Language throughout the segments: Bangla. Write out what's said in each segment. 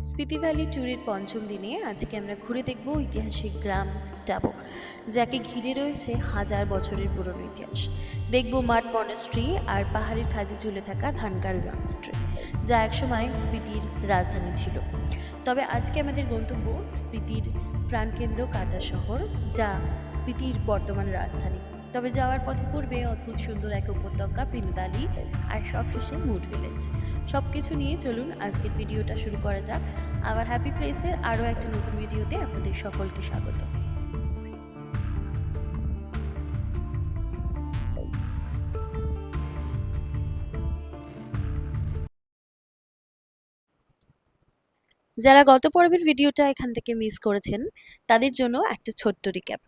স্পিতি ভ্যালি ট্যুরের পঞ্চম দিনে আজকে আমরা ঘুরে দেখব ঐতিহাসিক গ্রাম টাবো, যাকে ঘিরে রয়েছে হাজার বছরের পুরনো ইতিহাস। দেখব মাড মনেস্ট্রি আর পাহাড়ের খাঁজে ঝুলে থাকা ধানকার মনেস্ট্রি, যা একসময় স্পিতির রাজধানী ছিল। তবে আজকে আমাদের গন্তব্য স্পিতির প্রাণকেন্দ্র কাঁচা শহর, যা স্পিতির বর্তমান রাজধানী। তবে যাওয়ার পথে পূর্বে অদ্ভুত সুন্দর এক উপত্যকা পিন ভ্যালি আর সবশেষে মুড ভিলেজ। সব কিছু নিয়ে চলুন আজকের ভিডিওটা শুরু করা যাক। আবার হ্যাপি প্লেসের আরও একটা নতুন ভিডিওতে আপনাদের সকলকে স্বাগত। যারা গত পর্বের ভিডিওটা এখান থেকে মিস করেছেন তাদের জন্য একটা ছোট্ট রিক্যাপ।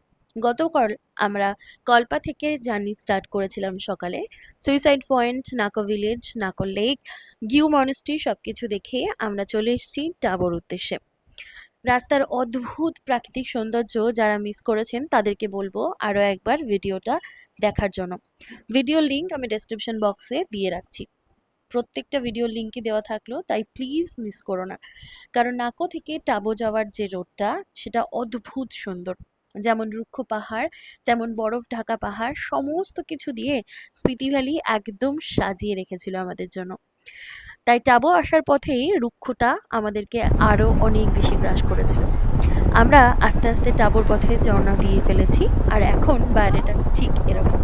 গতকাল আমরা কল্পা থেকে জার্নি স্টার্ট করেছিলাম সকালে। সুইসাইড পয়েন্ট, নাকো ভিলেজ, নাকো লেক, গিউ মনেস্ট্রি সব কিছু দেখে আমরা চলে এসেছি টাবোর উদ্দেশ্যে। রাস্তার অদ্ভুত প্রাকৃতিক সৌন্দর্য যারা মিস করেছেন তাদেরকে বলবো আরও একবার ভিডিওটা দেখার জন্য। ভিডিওর লিঙ্ক আমি ডেসক্রিপশন বক্সে দিয়ে রাখছি। প্রত্যেকটা ভিডিওর লিঙ্কই দেওয়া থাকলো, তাই প্লিজ মিস করো না। কারণ নাকো থেকে টাবো যাওয়ার যে রোডটা সেটা অদ্ভুত সুন্দর। যেমন রুক্ষ পাহাড়, তেমন বরফ ঢাকা পাহাড়, সমস্ত কিছু দিয়ে স্পিতি ভ্যালি একদম সাজিয়ে রেখেছিল আমাদের জন্য। তাই টাবো আসার পথেই রুক্ষতা আমাদেরকে আরও অনেক বেশি গ্রাস করেছিল। আমরা আস্তে আস্তে টাবোর পথে রওনা দিয়ে ফেলেছি, আর এখন বাইরেটা ঠিক এরকম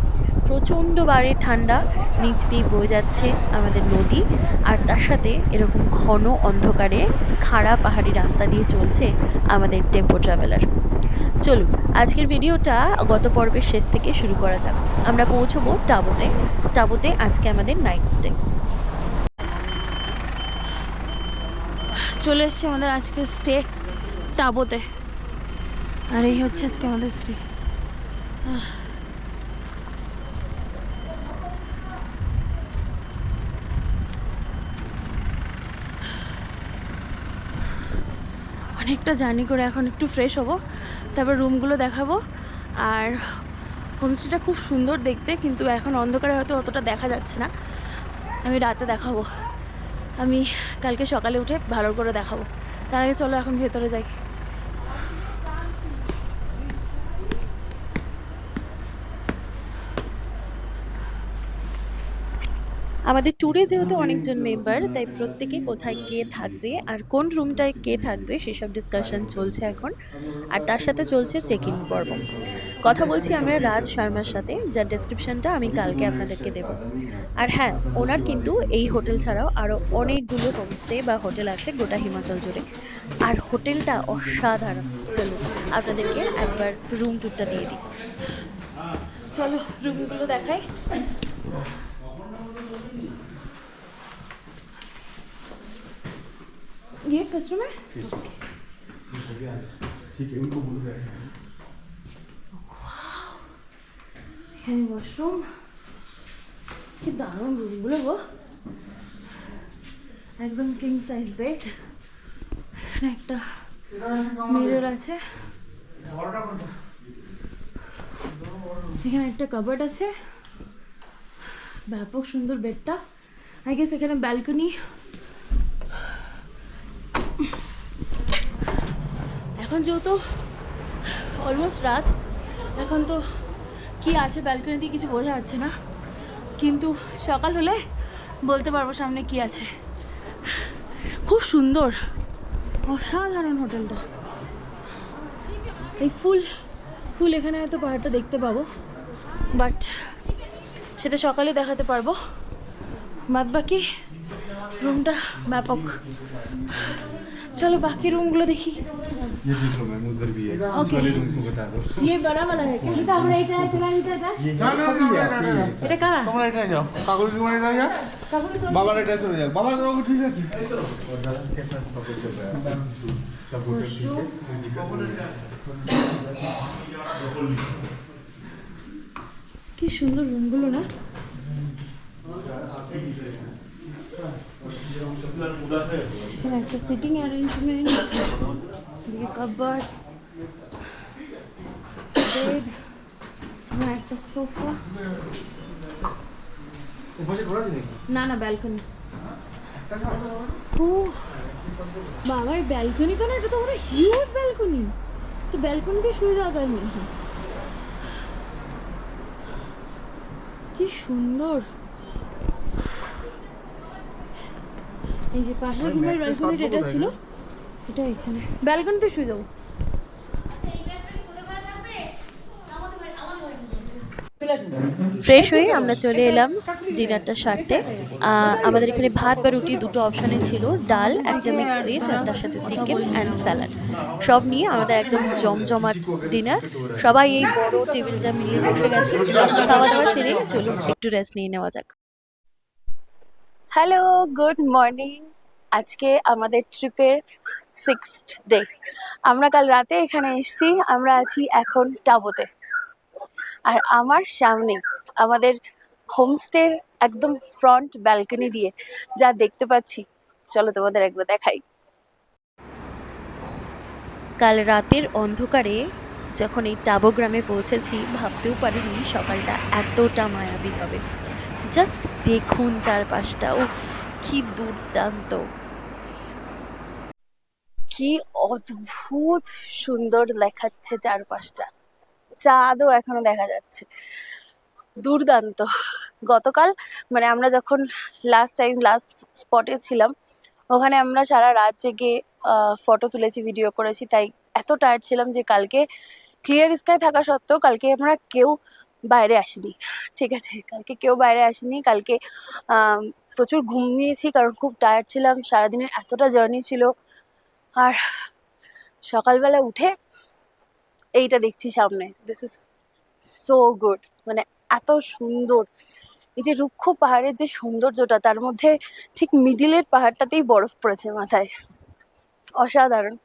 প্রচণ্ড বাইরে ঠান্ডা, নিচ দিয়ে বয়ে যাচ্ছে আমাদের নদী, আর তার সাথে এরকম ঘন অন্ধকারে খাড়া পাহাড়ি রাস্তা দিয়ে চলছে আমাদের টেম্পো ট্রাভেলার। চলুন আজকের ভিডিওটা গত পর্বের শেষ থেকে শুরু করা যাক। আমরা পৌঁছবো টাবোতে। টাবোতে আজকে আমাদের নাইট স্টে। চলে এসছে আমাদের আজকে স্টে টাবোতে, আর এই হচ্ছে আজকে আমাদের স্টে। অনেকটা জার্নি করে এখন একটু ফ্রেশ হব, তারপর রুমগুলো দেখাবো। আর হোমস্টেটা খুব সুন্দর দেখতে, কিন্তু এখন অন্ধকারে হয়তো অতটা দেখা যাচ্ছে না। আমি রাতে দেখাবো, আমি কালকে সকালে উঠে ভালো করে দেখাবো। তার আগে চলো এখন ভেতরে যাই। আমাদের ট্যুরে যেহেতু অনেকজন মেম্বার, তাই প্রত্যেকে কোথায় কে থাকবে আর কোন রুমটায় কে থাকবে সেসব ডিসকাশন চলছে এখন। আর তার সাথে চলছে চেক ইন পর্ব। কথা বলছি আমরা রাজ শর্মার সাথে, যার ডেসক্রিপশনটা আমি কালকে আপনাদেরকে দেব। আর হ্যাঁ, ওনার কিন্তু এই হোটেল ছাড়াও আরও অনেকগুলো হোমস্টে বা হোটেল আছে গোটা হিমাচল জুড়ে, আর হোটেলটা অসাধারণ। চলো আপনাদেরকে একবার রুম ট্যুরটা দিয়ে দিই। চলো রুমগুলো দেখাই। ये फर्स्ट रूम है। ठीक है, उनको बोल रहे हैं। এখানে ওয়াশরুম, কি দারুণ রুমগুলো গো, একদম কিং সাইজ বেড। এখানে একটা মিরর আছে, এখানে একটা কাবার্ড আছে। ব্যাপক সুন্দর বেডটা। আই গেস এখানে ব্যালকনি। এখন যেহেতু অলমোস্ট রাত, এখন তো কি আছে ব্যালকনি দিয়ে কিছু বোঝা যাচ্ছে না, কিন্তু সকাল হলে বলতে পারবো সামনে কি আছে। খুব সুন্দর, অসাধারণ হোটেলটা। এই ফুল এখানে হয়তো পাহাড়টা দেখতে পাবো, বাট সেটা সকালে দেখাতে পারবো। বাদ বাকি রুমটা ব্যাপক। चलो बाकी रूम गुलो देखी। ये देख लो मैम, उधर भी है। इस वाले रूम को बता दो। ये बड़ा वाला है क्या? इनका हमरा এটা চলা নিতে এটা। এটা কারা? তোমরা এটা যাও। কাকুর তোমার এটা যাও। বাবার এটা চলে যাও। বাবা তো ঠিক আছে। और दादा के साथ सब कुछ चल रहा है। सब होटल ठीक है। कोई दिक्कत नहीं। কি সুন্দর রুমগুলো না। এখানে একটা সিটিং অ্যারেঞ্জমেন্ট, এদিকে কাবার্ড, বেড, এখানে একটা সোফা। না না ব্যালকনি। বাবা এই ব্যালকনি তো না, এটা তো পুরো হিউজ ব্যালকনি, তো ব্যালকনিতে শুয়ে যাওয়া যায় মনে হয়। কি সুন্দর। এই যে পাশের রুমের ব্যালকনিটা এটা ছিল, এটা এখানে ব্যালকনিতে শুয়ে যাবো। ফ্রেশ হয়ে আমরা চলে এলাম ডিনারটা সারতে। আমাদের এখানে ভাত বা রুটি দুটো অপশানে ছিল, ডাল, একটা মিক্স ভেজ আর তার সাথে চিকেন অ্যান্ড স্যালাড। সব নিয়ে আমাদের একদম জমজমাট ডিনার। সবাই এই বড় টেবিলটা মিলিয়ে বসে গেছে। খাওয়া দাওয়া সেরে চলুন একটু রেস্ট নিয়ে নেওয়া যাক। Hello, good morning. আজকে আমাদের ট্রিপের 6th ডে। আমরা কাল রাতে এখানে এসেছি, আমরা আছি এখন টাবোতে। আর আমার সামনে আমাদের হোমস্টের একদম ফ্রন্ট ব্যালকনি দিয়ে যা দেখতে পাচ্ছি, চলো তোমাদের একবার দেখাই। কাল রাতের অন্ধকারে যখন এই টাবো গ্রামে পৌঁছেছি, ভাবতেও পারিনি সকালটা এতটা মায়াবী হবে। জাস্ট দেখুন চারপাশটা, উফ কি দুর্দান্ত, কি অদ্ভুত সুন্দর দেখাচ্ছে চারপাশটা। চাঁদও এখনো দেখা যাচ্ছে, দুর্দান্ত। গতকাল মানে আমরা যখন লাস্ট স্পটে ছিলাম, ওখানে আমরা সারা রাত জেগে ফটো তুলেছি, ভিডিও করেছি, তাই এত টায়ার্ড ছিলাম যে কালকে ক্লিয়ার স্কাই থাকা সত্ত্বেও কালকে আমরা কেউ বাইরে আসিনি। ঠিক আছে, কালকে কেউ বাইরে আসিনি। কালকে প্রচুর ঘুম নিয়েছি, কারণ খুব টায়ার্ড ছিলাম, সারাদিনের এতটা জার্নি ছিল। আর সকালবেলা উঠে এইটা দেখছি সামনে, দিস ইজ সো গুড। মানে এত সুন্দর, এই যে রুক্ষ পাহাড়ের যে সৌন্দর্যটা, তার মধ্যে ঠিক মিডিলের পাহাড়টাতেই বরফ পড়েছে মাথায়, অসাধারণ।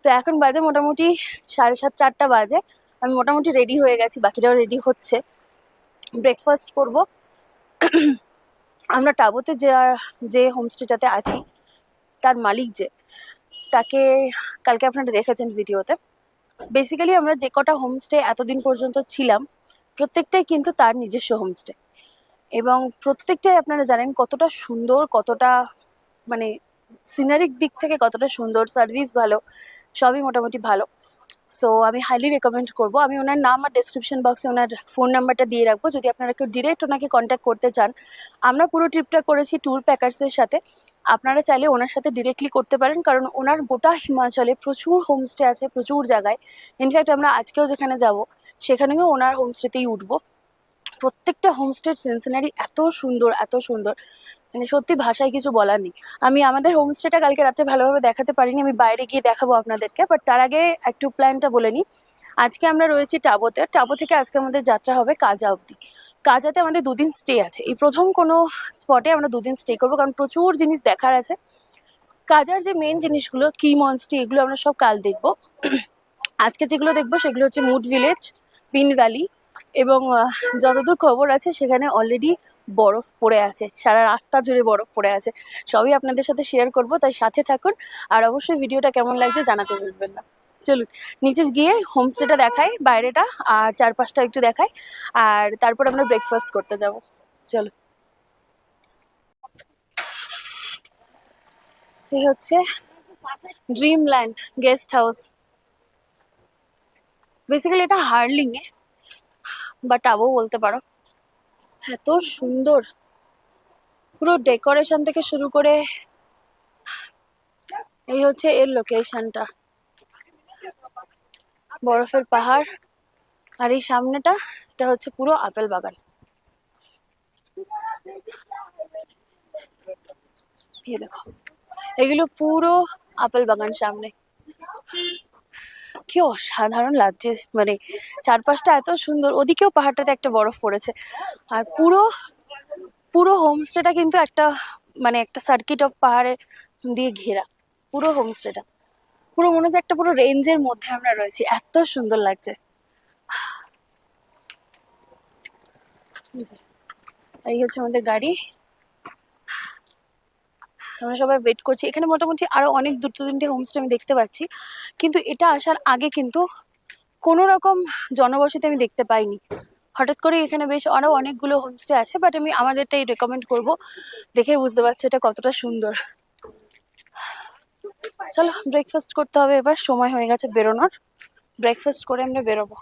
তো এখন বাজে মোটামুটি 7:30 8টা বাজে। আমি মোটামুটি রেডি হয়ে গেছি, বাকিরাও রেডি হচ্ছে। ব্রেকফাস্ট করব। আমরা টাবোতে যে হোমস্টেটাতে আছি, তার মালিক তাকে কালকে আপনারা দেখেছেন ভিডিওতে। বেসিক্যালি আমরা যে কটা হোমস্টে এতদিন পর্যন্ত ছিলাম, প্রত্যেকটাই কিন্তু তার নিজস্ব হোমস্টে, এবং প্রত্যেকটাই আপনারা জানেন কতটা সুন্দর, কতটা মানে সিনারিক দিক থেকে কতটা সুন্দর, সার্ভিস ভালো, সবই মোটামুটি ভালো। সো আমি হাইলি রেকমেন্ড করব। আমি ওনার নাম আর ডেসক্রিপশন বক্সে ওনার ফোন নাম্বারটা দিয়ে রাখবো, যদি আপনারা কেউ ডিরেক্ট ওনাকে কন্ট্যাক্ট করতে চান। আমরা পুরো ট্রিপটা করেছি ট্যুর প্যাকার্সের সাথে, আপনারা চাইলে ওনার সাথে ডিরেক্টলি করতে পারেন, কারণ ওনার গোটা হিমাচলে প্রচুর হোমস্টে আছে, প্রচুর জায়গায়। ইনফ্যাক্ট আমরা আজকেও যেখানে যাব সেখানেও ওনার হোমস্টেতেই উঠবো। প্রত্যেকটা হোমস্টের সিনারি এত সুন্দর, এত সুন্দর, মানে সত্যি ভাষায় কিছু বলার নেই। আমি আমাদের হোমস্টেটা কালকে রাত্রে ভালোভাবে দেখাতে পারিনি, আমি বাইরে গিয়ে দেখাবো আপনাদেরকে, বাট তার আগে একটু প্ল্যানটা বলে নিই। আজকে আমরা রয়েছি টাবোতে, টাবো থেকে আজকে আমাদের যাত্রা হবে কাজা অবধি। কাজাতে আমাদের 2 দিন স্টে আছে, এই প্রথম কোনো স্পটে আমরা 2 দিন স্টে করবো, কারণ প্রচুর জিনিস দেখার আছে। কাজার যে মেন জিনিসগুলো, কি মনস্ট্রি, এগুলো আমরা সব কাল দেখবো। আজকে যেগুলো দেখবো সেগুলো হচ্ছে মুড ভিলেজ, পিন ভ্যালি, এবং যতদূর খবর আছে সেখানে অলরেডি বরফ পড়ে আছে, সারা রাস্তা জুড়ে বরফ পড়ে আছে। সবই আপনাদের সাথে শেয়ার করব, তাই সাথে থাকুন। আর অবশ্যই ভিডিওটা কেমন লাগছে জানাতে ভুলবেন না। চলুন নিচে গিয়ে হোমস্টেটা দেখাই, বাইরেটা আর চারপাশটা একটু দেখাই, আর তারপর আমরা ব্রেকফাস্ট করতে যাব। চলো, এই হচ্ছে ড্রিমল্যান্ড গেস্ট হাউস। বেসিক্যালি এটা হার্লিংয়ে বা টাবো বলতে পারো। এত সুন্দর, পুরো ডেকোরেশন থেকে শুরু করে, এই হচ্ছে এর লোকেশনটা, বরফের পাহাড়, আর এই সামনেটা এটা হচ্ছে পুরো আপেল বাগান। এই দেখো, এগুলো পুরো আপেল বাগান সামনে। কি অসাধারণ লাগছে, মানে চারপাশটা এত সুন্দর। ওদিকেও পাহাড়টাতে একটা বরফ পড়েছে। আর পুরো পুরো হোমস্টেটা কিন্তু একটা মানে একটা সার্কিট অফ পাহাড়ে দিয়ে ঘেরা পুরো হোমস্টেটা। পুরো মনে হচ্ছে একটা পুরো রেঞ্জের মধ্যে আমরা রয়েছি, এত সুন্দর লাগছে। এই হচ্ছে আমাদের গাড়ি, আমরা সবাই ওয়েট করছি। এখানে মোটামুটি আরো অনেক 2-3টে হোমস্টে আমি দেখতে পাচ্ছি, কিন্তু এটা আসার আগে কিন্তু কোনো রকম জনবসতি আমি দেখতে পাইনি। হঠাৎ করে এখানে বেশ আরো অনেকগুলো হোমস্টে আছে, বাট আমি আমাদেরটাই রেকমেন্ড করব। দেখে বুঝতে পারছি এটা কতটা সুন্দর। চলো ব্রেকফাস্ট করতে হবে, এবার সময় হয়ে গেছে বেরোনোর। ব্রেকফাস্ট করে আমরা বেরোবো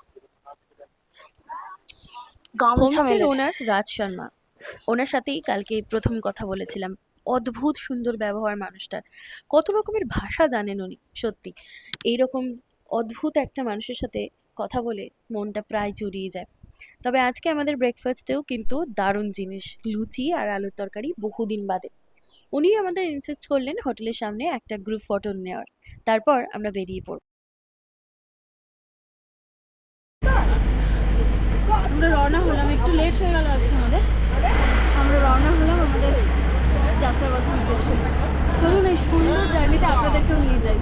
গামছা হোমস্টের মেলে। ওনার রাজ শর্মা, ওনার সাথেই কালকে প্রথম কথা বলেছিলাম। অদ্ভুত সুন্দর ব্যবহার মানুষটার, কত রকমের ভাষা জানেন উনি। সত্যি এইরকম অদ্ভুত একটা মানুষের সাথে কথা বলে মনটা প্রায় জুড়িয়ে যায়। তবে আজকে আমাদের ব্রেকফাস্টেও কিন্তু দারুণ জিনিস, লুচি আর আলুর তরকারি বহুদিন বাদে। উনি আমাদের ইনসিস্ট করলেন হোটেলের সামনে একটা গ্রুপ ফটো নেওয়ার, তারপর আমরা বেরিয়ে পড়ব। আমরা রওনা হলাম, একটু লেট হয়ে গেল আজকে আমাদের। আমরা রওনা হলাম আমাদের যাত্রাপথের উদ্দেশ্যে। চলুন এই সুন্দর জার্নিতে আপনাদেরকেও নিয়ে যাই।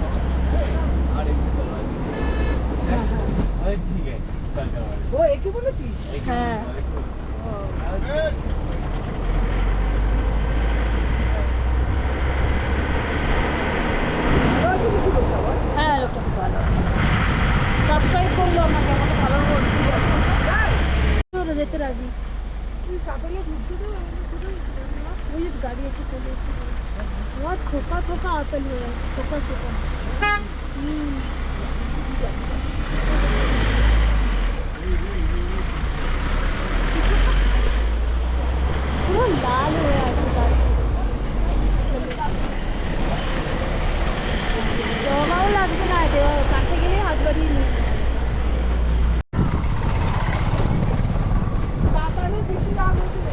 হ্যাঁ হ্যাঁ, লোকটা খুব ভালো আছে। সাবস্ক্রাইব করলো আমাকে, আমাকে ভালো করে যেতে রাজি। ওই যে গাড়ি একটু চলে এসেছে, থোকা থোকা আপেল হয়ে আছে, থোকা থোকা। পুরো লাল হয়ে আছে জমাও লাগবে না, দেওয়া কাছে গেলে হাত বাড়িয়ে নিয়ে বেশি দাম হচ্ছে।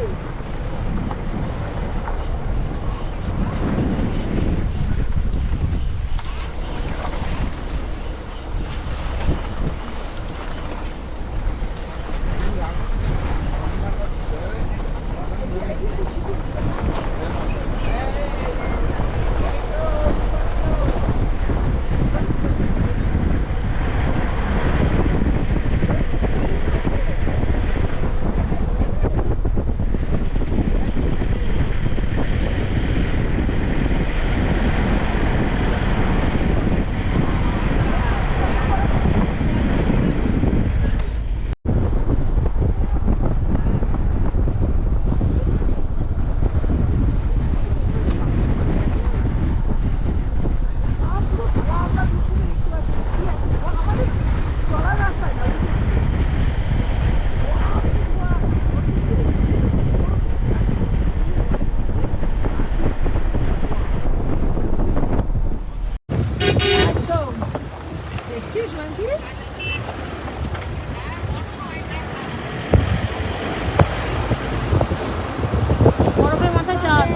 বরফের মাথায় চাঁদ,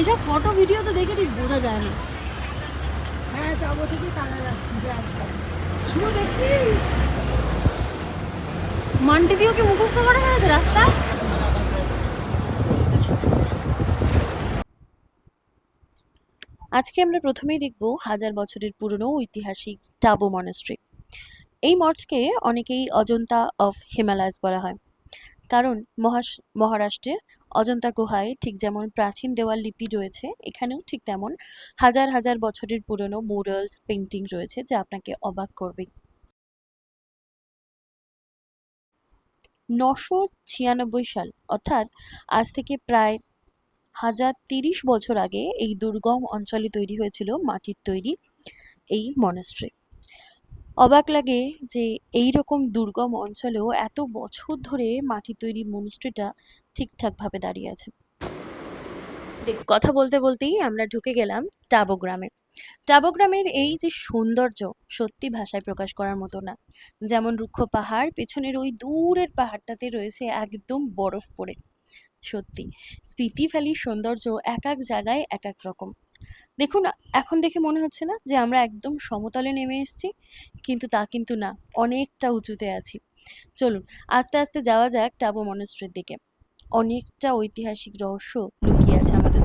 এসব ফটো ভিডিও তো দেখে ঠিক বোঝা যায় না। হ্যাঁ যাবো থেকে কানা যাচ্ছি, শুধু দেখছিস মানটি দিয়েও কি মুখস্থ করে ফেলেছে রাস্তা। আজকে আমরা প্রথমেই দেখব হাজার বছরের পুরনো ঐতিহাসিক টাবো মনাস্ট্রি। এই মঠকে অনেকেই অজন্তা অফ হিমালয়াস বলা হয়, কারণ মহারাষ্ট্রের অজন্তা গুহায় ঠিক যেমন প্রাচীন দেওয়াল লিপি রয়েছে, এখানেও ঠিক তেমন হাজার হাজার বছরের পুরনো মুরালস পেন্টিং রয়েছে, যা আপনাকে অবাক করবে। 996 সাল, অর্থাৎ আজ থেকে প্রায় 1030 বছর আগে এই দুর্গম অঞ্চলে তৈরি হয়েছিল মাটির তৈরি এই মনাস্ট্রি। অবাক লাগে যে এই রকম দুর্গম অঞ্চলেও এত বছর ধরে মাটির তৈরি মনাস্ট্রিটা ঠিকঠাকভাবে দাঁড়িয়ে আছে। কথা বলতে বলতেই আমরা ঢুকে গেলাম টাবো গ্রামে। টাবো গ্রামের এই যে সৌন্দর্য, সত্যি ভাষায় প্রকাশ করার মতো না। যেমন রুক্ষ পাহাড়, পেছনের ওই দূরের পাহাড়টাতে রয়েছে একদম বরফ পড়ে। সত্যি স্পিতি ভ্যালির সৌন্দর্য এক এক জায়গায় এক এক রকম। দেখুন, এখন দেখে মনে হচ্ছে না যে আমরা একদম সমতলে নেমে এসেছি, কিন্তু তা কিন্তু না, অনেকটা উঁচুতে আছি। চলুন আস্তে আস্তে যাওয়া যাক টাবো মনাস্ট্রির দিকে। অনেকটা ঐতিহাসিক রহস্য লুকিয়ে আছে আমাদের।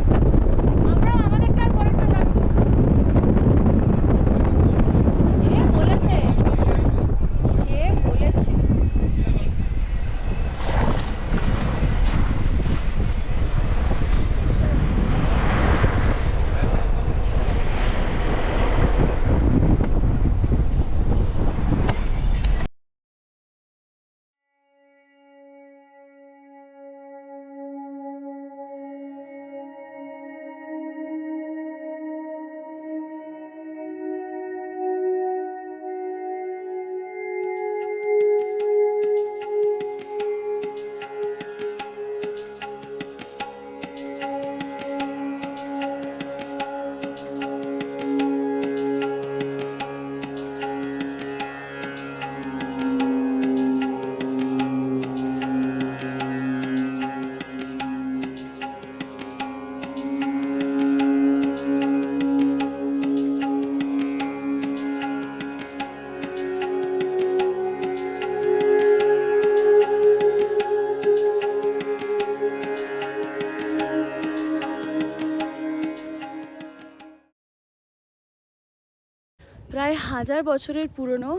প্রায় 1000 বছরের পুরনো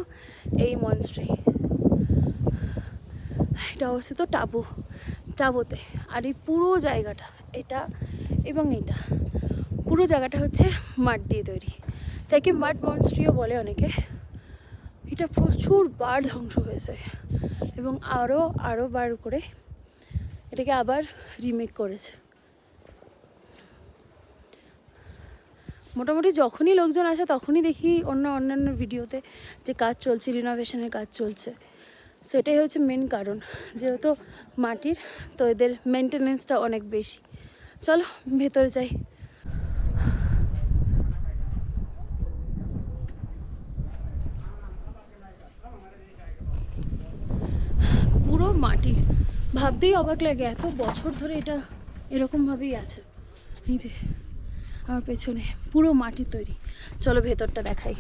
এই মনস্ট্রি। এটা অবস্থিত টাবোতে। আর এই পুরো জায়গাটা, এটা এবং এটা পুরো জায়গাটা হচ্ছে মাড দিয়ে তৈরি, তাকে মাড মনস্ট্রিও বলে অনেকে। এটা প্রচুর বার ধ্বংস হয়েছে এবং আরও বার করে এটাকে আবার রিমেক করেছে। মোটামুটি যখনই লোকজন আসে তখনই দেখি অন্যান্য ভিডিওতে যে কাজ চলছে, রিনোভেশনের কাজ চলছে। সো এটাই হচ্ছে মেন কারণ, যেহেতু মাটির, তো এদের মেনটেনেন্সটা অনেক বেশি। চলো ভেতরে যাই। পুরো মাটির, ভাবতেই অবাক লাগে এত বছর ধরে এটা এরকমভাবেই আছে। এই যে আমার পেছনে পুরো মাটির তৈরি। চলো ভেতরটা দেখাই।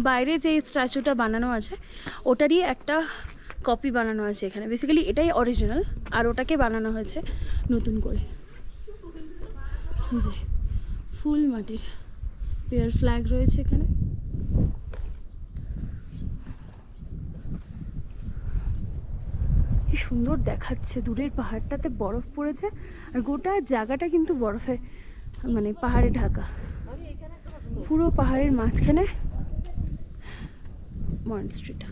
বাইরে যে স্ট্যাচুটা বানানো আছে ওটারই একটা কপি বানানো আছে এখানে। বেসিক্যালি এটাই অরিজিনাল, আর ওটাকে বানানো হয়েছে নতুন করে। এই যে ফুল মাটির পেয়ার ফ্ল্যাগ রয়েছে এখানে। কি সুন্দর দেখাচ্ছে, দূরের পাহাড়টাতে বরফ পড়েছে আর গোটা জায়গাটা কিন্তু বরফে, মানে পাহাড়ে ঢাকা। পুরো পাহাড়ের মাঝখানে মনস্ট্রিটা।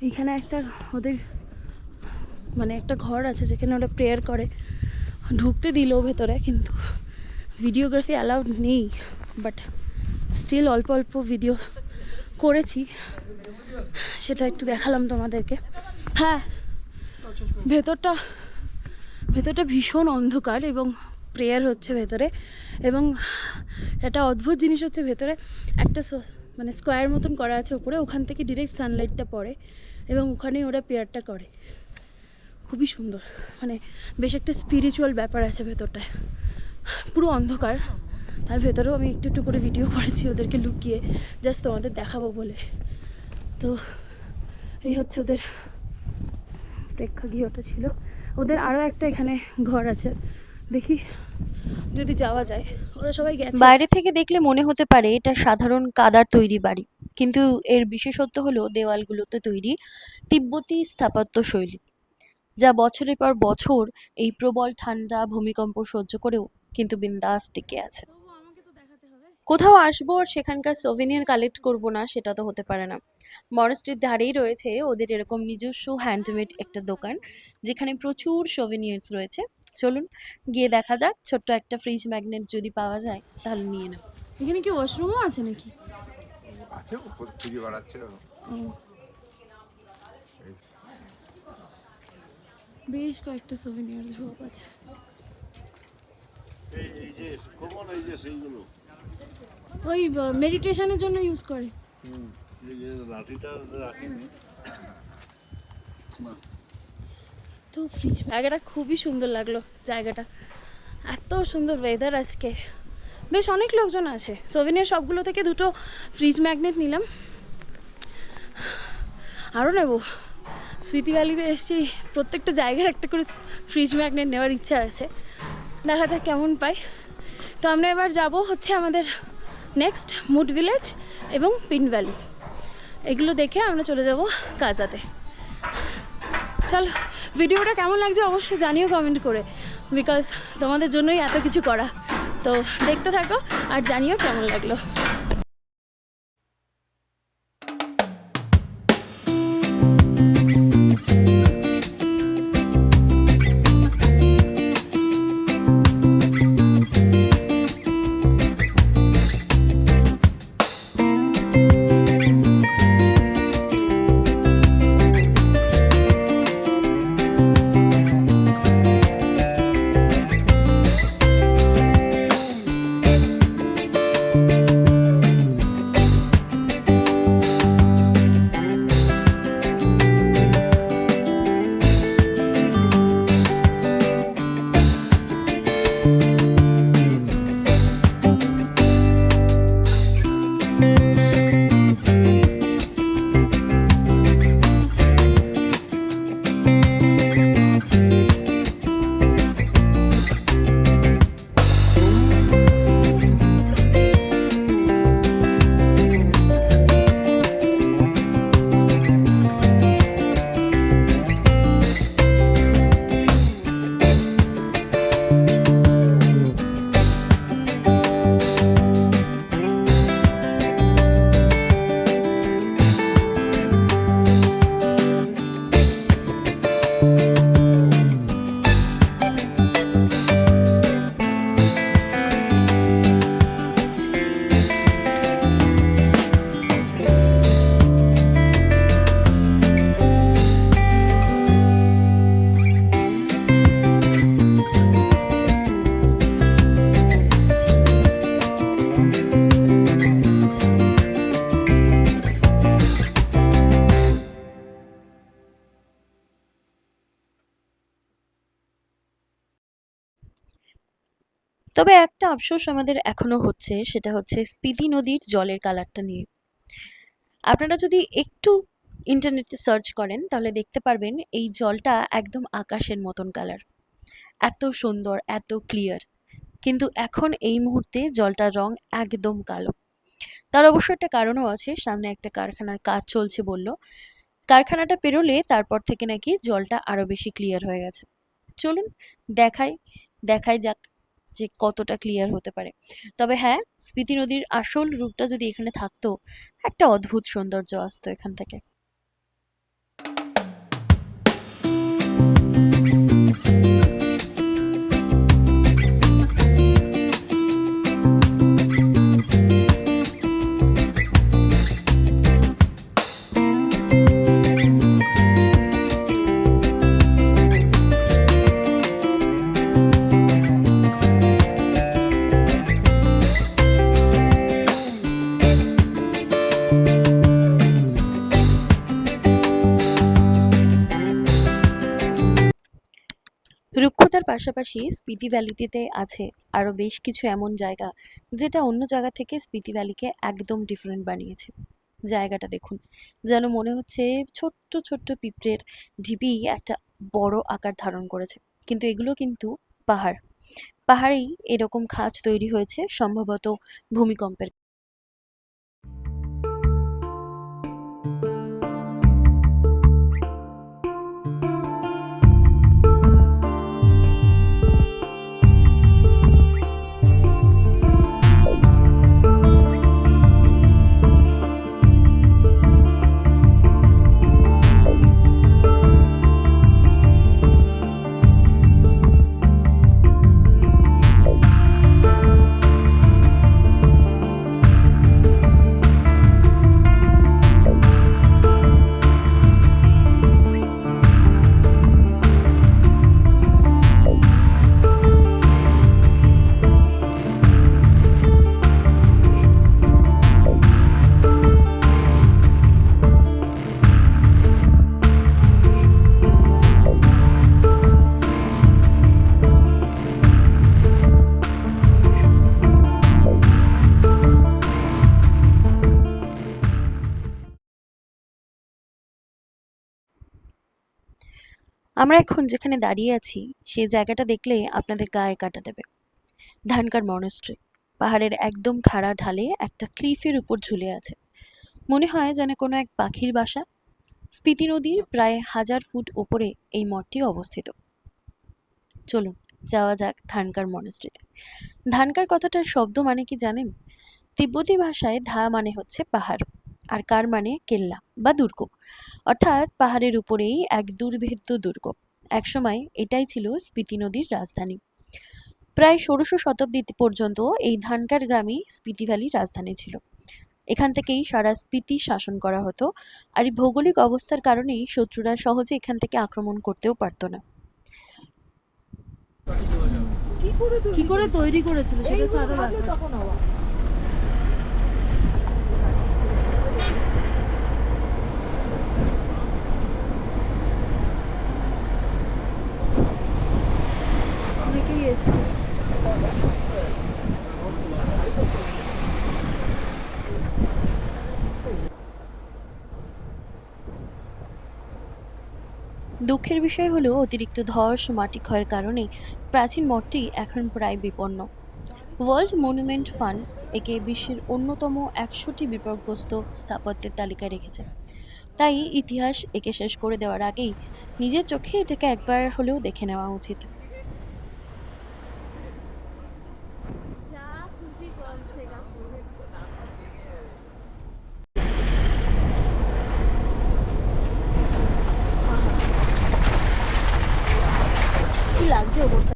এখানে একটা ওদের মানে একটা ঘর আছে যেখানে ওরা প্রেয়ার করে। ঢুকতে দিল ভেতরে, কিন্তু ভিডিওগ্রাফি অ্যালাউড নেই, বাট স্টিল অল্প অল্প ভিডিও করেছি, সেটা একটু দেখালাম তোমাদেরকে। হ্যাঁ, ভেতরটা ভীষণ অন্ধকার এবং প্রেয়ার হচ্ছে ভেতরে। এবং একটা অদ্ভুত জিনিস হচ্ছে, ভেতরে একটা মানে স্কোয়ার মতন করা আছে উপরে, ওখান থেকে ডিরেক্ট সানলাইটটা পড়ে এবং ওখানেই ওরা প্রেয়ারটা করে। খুবই সুন্দর, মানে বেশ একটা স্পিরিচুয়াল ব্যাপার আছে ভেতরটায়। পুরো অন্ধকার, তার ভেতরেও আমি একটু একটু করে ভিডিও করেছি ওদেরকে লুকিয়ে, জাস্ট তোমাদের দেখাবো বলে। তো এই হচ্ছে ওদের প্রেক্ষাগৃহটা ছিল। ওদের আরও একটা এখানে ঘর আছে, দেখি যদি যাওয়া যায়। ওরা সবাই গেছে। বাইরে থেকে দেখলে মনে হতে পারে এটা সাধারণ কাদার তৈরি বাড়ি, কিন্তু এর বিশেষত্ব হলো দেওয়ালগুলোতে তৈরি তিব্বতী স্থাপত্য শৈলী, যা বছরের পর বছর এই প্রবল ঠান্ডা ভূমিকম্প সহ্য করেও কিন্তু বিন্দাস টিকে আছে। কোথাও আসবো আর সেখানকার সোভেনিয়ার কালেক্ট করবো না, সেটা তো হতে পারে না। মনাস্ট্রির ধারেই রয়েছে ওদের এরকম নিজস্ব হ্যান্ডমেড একটা দোকান, যেখানে প্রচুর সোভেনিয়ার্স রয়েছে। চলুন গিয়ে দেখা যাক, ছোট্ট একটা ফ্রিজ ম্যাগনেট যদি পাওয়া যায় তাহলে নিয়ে নেব। এখানে কি ওয়াশরুমও আছে নাকি? আছে, উপর খুঁজে বেড়াচ্ছে। বেশ কয়েকটা সোভেনিয়ার শপ আছে। ওই মেডিটেশনের জন্য ইউজ করে। তো ফ্রিজ জায়গাটা খুবই সুন্দর লাগলো। জায়গাটা এত সুন্দর, ওয়েদার আজকে বেশ অনেক লোকজন আছে। সোভেনিয়ার সবগুলো থেকে দুটো ফ্রিজ ম্যাগনেট নিলাম, আরও নেব। স্মৃতি ভ্যালিতে এসেছি, প্রত্যেকটা জায়গার একটা করে ফ্রিজ ম্যাগনেট নেওয়ার ইচ্ছা আছে, দেখা যাক কেমন পাই। তো আমরা এবার যাব হচ্ছে আমাদের নেক্সট মুড ভিলেজ এবং পিন ভ্যালি, এগুলো দেখে আমরা চলে যাব কাজাতে। চলো, ভিডিওটা কেমন লাগছে অবশ্যই জানিও কমেন্ট করে, বিকজ তোমাদের জন্যই এত কিছু করা। তো দেখতে থাকো আর জানিও কেমন লাগলো। তবে একটা আফসোস আমাদের এখনো হচ্ছে, সেটা হচ্ছে স্পিতি নদীর জলের কালারটা নিয়ে। আপনারা যদি একটু ইন্টারনেটে সার্চ করেন তাহলে দেখতে পারবেন এই জলটা একদম আকাশের মতন কালার, এত সুন্দর, এত ক্লিয়ার। কিন্তু এখন এই মুহূর্তে জলটার রং একদম কালো। তার অবশ্য একটা কারণও আছে, সামনে একটা কারখানার কাজ চলছে বলল। কারখানাটা পেরোলে তারপর থেকে নাকি জলটা আরো বেশি ক্লিয়ার হয়ে গেছে। চলুন দেখাই দেখাই যাক যে কতটা ক্লিয়ার হতে পারে। তবে হ্যাঁ, স্পিতি নদীর আসল রূপটা যদি এখানে থাকতো, একটা অদ্ভুত সৌন্দর্য আসতো এখান থেকে। রুক্ষতার পাশাপাশি স্পিতি ভ্যালিতে আছে আরো বেশ কিছু এমন জায়গা যেটা অন্য জায়গা থেকে স্পিতি ভ্যালিকে একদম ডিফারেন্ট বানিয়েছে। জায়গাটা দেখুন, যেন মনে হচ্ছে ছোট্ট ছোট্ট পিঁপড়ের ঢিবি একটা বড় আকার ধারণ করেছে। কিন্তু এগুলো কিন্তু পাহাড়, পাহাড়েই এরকম খাঁজ তৈরি হয়েছে সম্ভবত ভূমিকম্পের। আমরা এখন যেখানে দাঁড়িয়ে আছি সেই জায়গাটা দেখলে আপনাদের গায়ে কাটা দেবে। ধানকার মনস্ট্রি পাহাড়ের একদম খাড়া ঢালে একটা ক্লিফের উপর ঝুলে আছে। মনে হয় যেন কোনো এক পাখির বাসা। স্পিতি নদীর প্রায় 1000 ফুট ওপরে এই মঠটি অবস্থিত। চলুন যাওয়া যাক ধানকার মনস্ট্রিতে। ধানকার কথাটার শব্দ মানে কি জানেন? তিব্বতী ভাষায় ধা মানে হচ্ছে পাহাড়, আর কার মানে কেল্লা বা দুর্গ, অর্থাৎ পাহাড়ের উপরেই এক দুর্ভেদ্য দুর্গ। একসময় এটাই ছিল স্পিতি নদীর রাজধানী। প্রায় 16শো শতাব্দী পর্যন্ত এই ধানকার গ্রামই স্পিতি ভ্যালির রাজধানী ছিল। এখান থেকেই সারা স্পিতি শাসন করা হতো, আর এই ভৌগোলিক অবস্থার কারণেই শত্রুরা সহজে এখান থেকে আক্রমণ করতেও পারত না। কি করে তৈরি করেছিল সেটা তো আরো ব্যাপার। অনেকেই এসছে। দুঃখের বিষয় হলো অতিরিক্ত ধস মাটি ক্ষয়ের কারণে প্রাচীন মঠটি এখন প্রায় বিপন্ন। ওয়ার্ল্ড মনুমেন্ট ফান্ডস একে বিশ্বের অন্যতম ১০০টি বিপর্যস্ত স্থাপত্যের তালিকায় রেখেছে। তাই ইতিহাস একে শেষ করে দেওয়ার আগেই নিজের চোখে এটাকে একবার হলেও দেখে নেওয়া উচিত। কি লাগছে ওপরটা?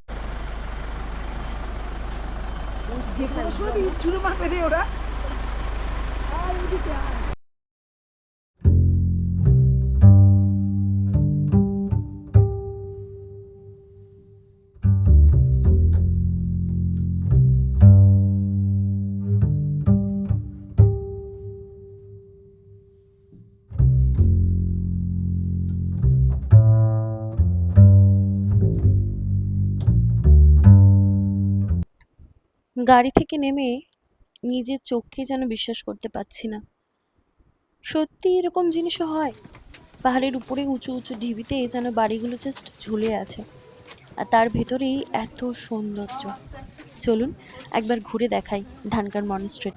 গাড়ি থেকে নেমে নিজের চোখকে যেন বিশ্বাস করতে পারছি না। সত্যি এরকম জিনিসও হয়? পাহাড়ের উপরে উঁচু উঁচু ঢিবিতে যেন বাড়িগুলো জাস্ট ঝুলে আছে, আর তার ভেতরেই এত সৌন্দর্য। চলুন একবার ঘুরে দেখাই ধানকার মনস্ট্রি।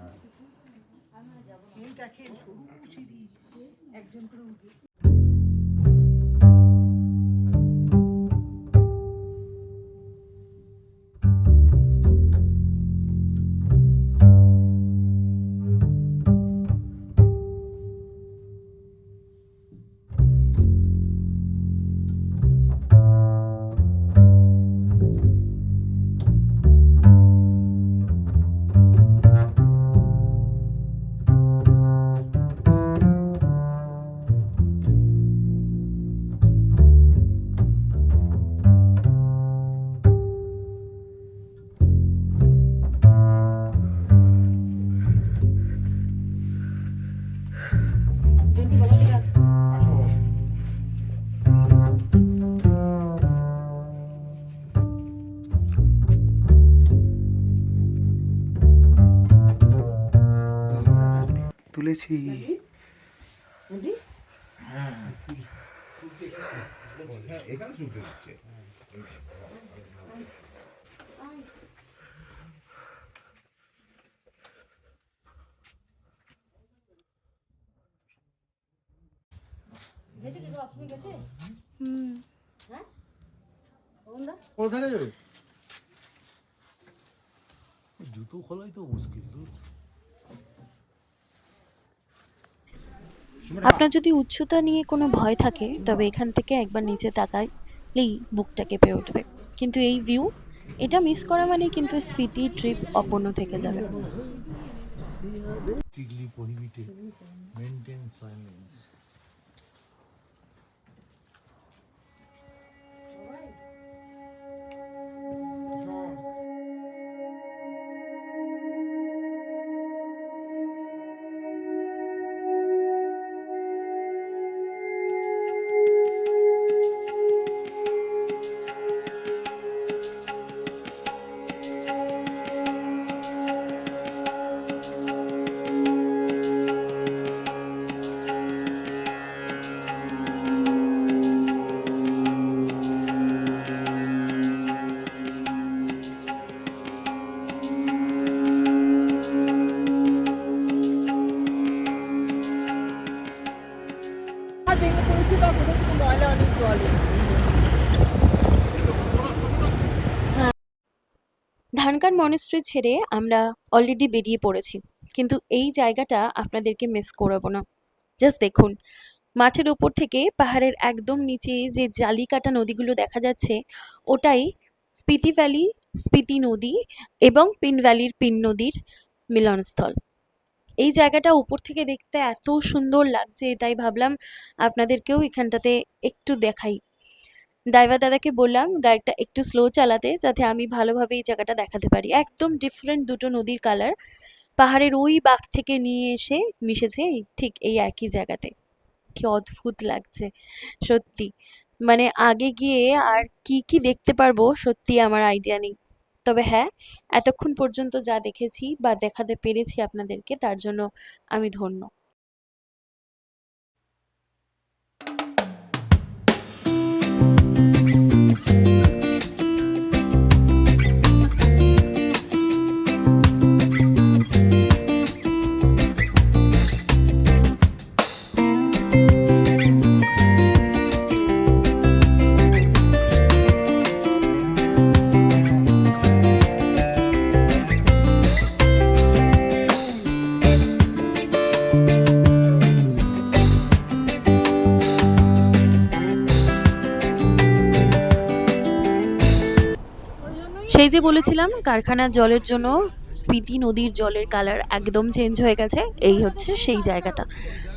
তুলেছি। কোথায় যাবে? জুতো খোলাই তো মুশকিল। আপনার যদি উচ্চতা নিয়ে কোনো ভয় থাকে তবে এখান থেকে একবার নিচে তাকালেই বুকটা কেঁপে উঠবে। কিন্তু এই ভিউ, এটা মিস করা মানে কিন্তু স্পিতি ট্রিপ অপূর্ণ থেকে যাবে। Strictly prohibited. Maintain silence. ভেঙে পড়েছে বা কোথাও থেকে ময়লা অনেক জল এসছে। ধানকার মনেস্ট্রি ছেড়ে আমরা অলরেডি বেরিয়ে পড়েছি, কিন্তু এই জায়গাটা আপনাদেরকে মিস করাবো না। জাস্ট দেখুন, মাঠের উপর থেকে পাহাড়ের একদম নিচে যে জালিকাটা নদীগুলো দেখা যাচ্ছে, ওটাই স্পিতি ভ্যালি, স্পিতি নদী এবং পিন ভ্যালির পিন নদীর মিলনস্থল। এই জায়গাটা উপর থেকে দেখতে এত সুন্দর লাগছে, তাই ভাবলাম আপনাদেরকেও এখানটাতে একটু দেখাই। ড্রাইভার দাদাকে বললাম গাড়িটা একটু স্লো চালাতে, যাতে আমি ভালোভাবে এই জায়গাটা দেখাতে পারি। একদম ডিফারেন্ট দুটো নদীর কালার পাহাড়ের ওই বাঁক থেকে নিয়ে এসে মিশেছে ঠিক এই একই জায়গাতে। কি অদ্ভুত লাগছে সত্যি। মানে আগে গিয়ে আর কি কি দেখতে পারবো সত্যি আমার আইডিয়া নেই। তবে হ্যাঁ, এতক্ষণ পর্যন্ত যা দেখেছি বা দেখাতে পেরেছি আপনাদেরকে তার জন্য আমি ধন্য। সেই যে বলেছিলাম কারখানার জলের জন্য স্পিতি নদীর জলের কালার একদম চেঞ্জ হয়ে গেছে, এই হচ্ছে সেই জায়গাটা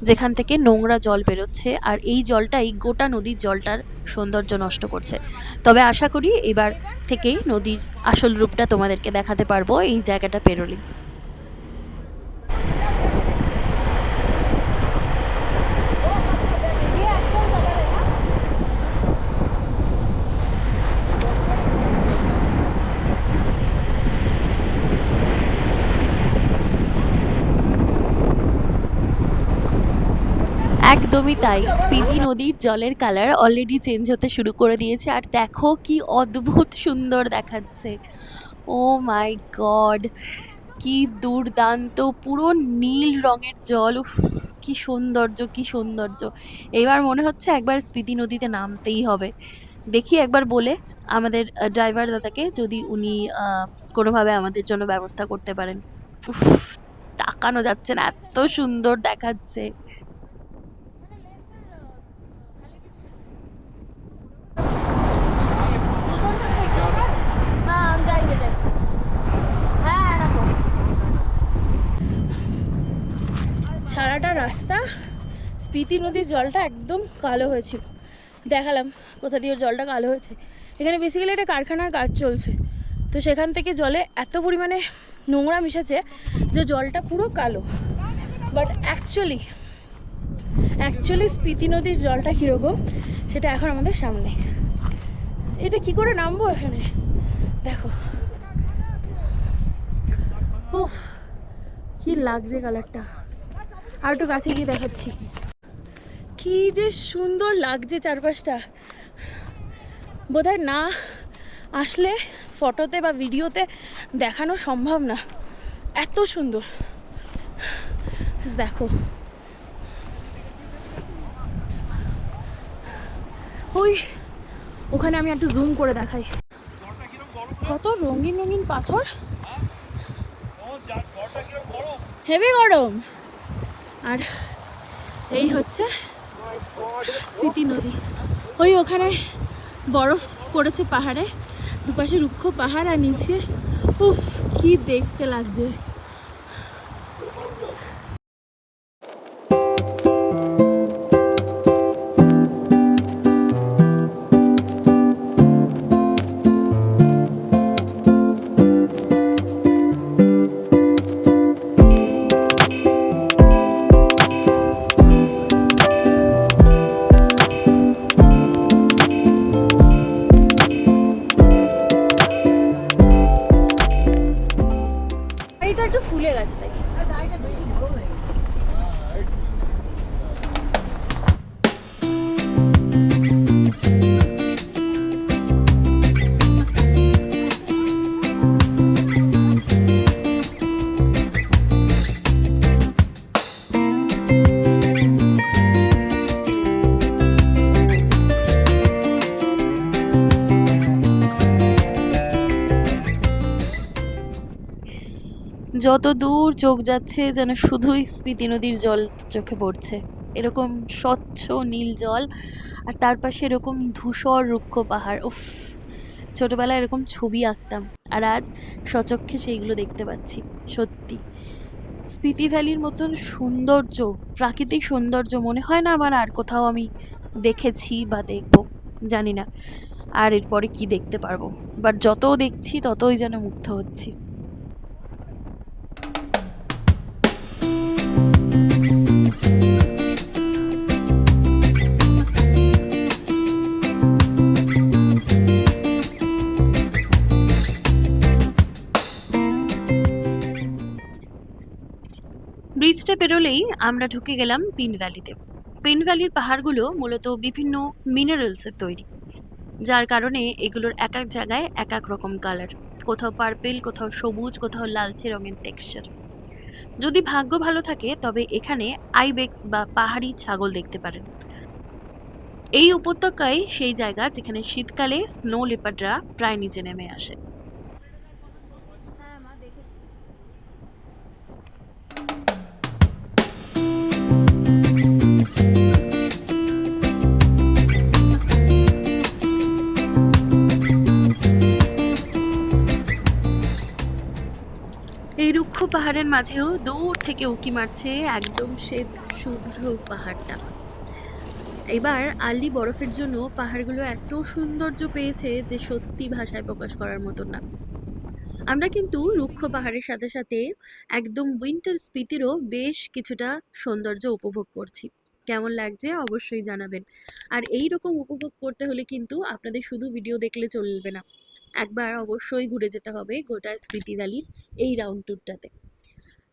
যেখান থেকে নোংরা জল বেরোচ্ছে, আর এই জলটাই গোটা নদীর জলটার সৌন্দর্য নষ্ট করছে। তবে আশা করি এবার থেকেই নদীর আসল রূপটা তোমাদেরকে দেখাতে পারবো এই জায়গাটা পেরোলে। একদমই তাই, স্পিতি নদীর জলের কালার অলরেডি চেঞ্জ হতে শুরু করে দিয়েছে, আর দেখো কি অদ্ভুত সুন্দর দেখাচ্ছে। ও মাই গড, কি দুর্দান্ত, পুরো নীল রঙের জল। উফ, কি সৌন্দর্য, কি সৌন্দর্য। এবার মনে হচ্ছে একবার স্পিতি নদীতে নামতেই হবে। দেখি একবার বলে আমাদের ড্রাইভার দাদাকে যদি উনি কোনোভাবে আমাদের জন্য ব্যবস্থা করতে পারেন। উফ, তাকানো যাচ্ছে না, এত সুন্দর দেখাচ্ছে। সারাটা রাস্তা স্পিতি নদীর জলটা একদম কালো হয়েছিল, দেখালাম কোথা দিয়ে জলটা কালো হয়েছে। এখানে বেসিক্যালি একটা কারখানার কাজ চলছে, তো সেখান থেকে জলে এত পরিমাণে নোংরা মিশেছে যে জলটা পুরো কালো। বাট অ্যাকচুয়ালি স্পিতি নদীর জলটা কীরকম সেটা এখন আমাদের সামনে। এটা কি করে নামবো এখানে, দেখো উফ, কি লাগছে কালারটা। আর একটু কাছে গিয়ে দেখাচ্ছি, কি যে সুন্দর লাগছে চারপাশটা। বোধহয় না আসলে ফটোতে বা ভিডিওতে দেখানো সম্ভব না, এত সুন্দর। দেখো ওই ওখানে আমি একটু জুম করে দেখাই, কত রঙিন রঙিন পাথর, হেভি গরম। আর এই হচ্ছে স্পিতি নদী, ওই ওখানে বরফ পড়েছে পাহাড়ে, দুপাশে রুক্ষ পাহাড় আর নিচে উফ কি দেখতে লাগছে। এটা একটু ফুলে গেছে তাই গাড়িটা বেশি বড় হয়ে গেছে। যত দূর চোখ যাচ্ছে যেন শুধুই স্পিতি নদীর জল চোখে পড়ছে, এরকম স্বচ্ছ নীল জল, আর তার পাশে এরকম ধূসর রুক্ষ পাহাড়। উফ, ছোটবেলায় এরকম ছবি আঁকতাম আর আজ সচক্ষে সেইগুলো দেখতে পাচ্ছি। সত্যি স্পিতি ভ্যালির মতন সৌন্দর্য, প্রাকৃতিক সৌন্দর্য মনে হয় না আমার আর কোথাও আমি দেখেছি বা দেখবো, জানি না আর এরপরে কি দেখতে পারবো, বাট যত দেখছি ততই যেন মুগ্ধ হচ্ছি। ব্রিজটা পেরোলেই আমরা ঢুকে গেলাম পিন ভ্যালিতে। পিন ভ্যালির পাহাড়গুলো মূলত বিভিন্ন মিনারেলসের তৈরি, যার কারণে এগুলোর এক এক জায়গায় এক এক রকম কালার, কোথাও পার্পেল, কোথাও সবুজ, কোথাও লালচে রঙের টেক্সচার। যদি ভাগ্য ভালো থাকে তবে এখানে আইবেক্স বা পাহাড়ি ছাগল দেখতে পারেন। এই উপত্যকায় সেই জায়গা যেখানে শীতকালে স্নো লেপার্ডরা প্রায় নিচে নেমে আসে। হ্যাঁ মা দেখেছি। এই রুক্ষ পাহাড়ের মাঝেও দূর থেকে উঁকি মারছে একদম শ্বেত শুভ্র পাহাড়টা। এবার আর্লি বরফের জন্য পাহাড়গুলো এত সৌন্দর্য পেয়েছে যে সত্যি ভাষায় প্রকাশ করার মতো না। আমরা কিন্তু রুক্ষ পাহাড়ের সাথে সাথে একদম উইন্টার স্পিতিরও বেশ কিছুটা সৌন্দর্য উপভোগ করছি। কেমন লাগছে অবশ্যই জানাবেন। আর এই রকম উপভোগ করতে হলে কিন্তু আপনাদের শুধু ভিডিও দেখলে চলবে না, একবার অবশ্যই ঘুরে যেতে হবে গোটা স্পিতি ভ্যালির এই রাউন্ড ট্যুরটাতে।